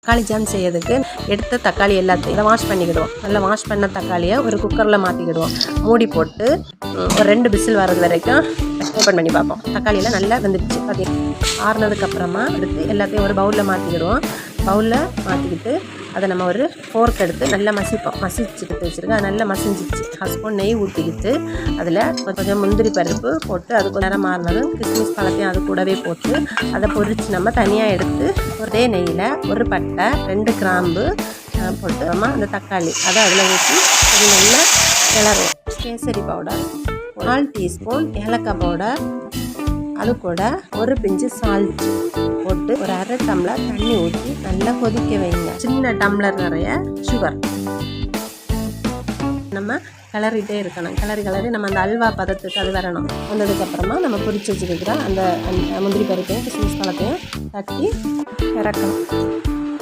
தக்காளி ஜாம் செய்யறதுக்கு எடுத்த தக்காளி எல்லாத்தையும் இதை வாஷ் பண்ணிக்கிடுவோம். நல்லா வாஷ் பண்ண தக்காளியை ஒரு குக்கரில் மாற்றிக்கிடுவோம். மூடி போட்டு ஒரு 2 விசில் வர்றது வரைக்கும் ஓப்பன் பண்ணி பார்ப்போம். தக்காளியெல்லாம் நல்லா வெந்துடுச்சு. பார்த்தீங்கன்னா ஆறுனதுக்கப்புறமா எடுத்து எல்லாத்தையும் ஒரு பவுலில் மாற்றிக்கிடுவோம். பவுலில் மாற்றிக்கிட்டு அதை நம்ம ஒரு ஃபோர்க் எடுத்து நல்லா மசிப்போம். மசிச்சுட்டு வச்சுருக்கோம். அது நல்லா மசிஞ்சிச்சு. 1 ஸ்பூன் நெய் ஊற்றிக்கிட்டு அதில் கொஞ்சம் முந்திரி பருப்பு போட்டு அது கொஞ்சம் நேரம் மாறினாலும் கிஸ்மிஸ் பழத்தையும் அது கூடவே போட்டு அதை பொரித்து நம்ம தனியாக எடுத்து ஒரே நெய்யில் ஒரு பட்டை 2 கிராம்பு போட்டு நம்ம அந்த தக்காளி அதை அதில் ஊற்றி அது நல்லா கிளறுவோம். கேசரி பவுடர் 4 டீஸ்பூன், ஏலக்காய் பவுடர், அது கூட ஒரு பிஞ்சு சால்ட் போட்டு ஒரு 1/2 டம்ளர் தண்ணி ஊற்றி நல்லா கொதிக்க வைங்க. சின்ன டம்ளர் நிறைய சுகர் நம்ம கிளறிட்டே இருக்கணும். கிளறி நம்ம அந்த அல்வா பதத்துக்கு அது வரணும். வந்ததுக்கப்புறமா நம்ம பொரிச்சு வச்சுருக்கிற அந்த முந்திரி பருப்பையும் கிஸ்மிஸ் பழத்தையும் தட்டி இறக்கணும்.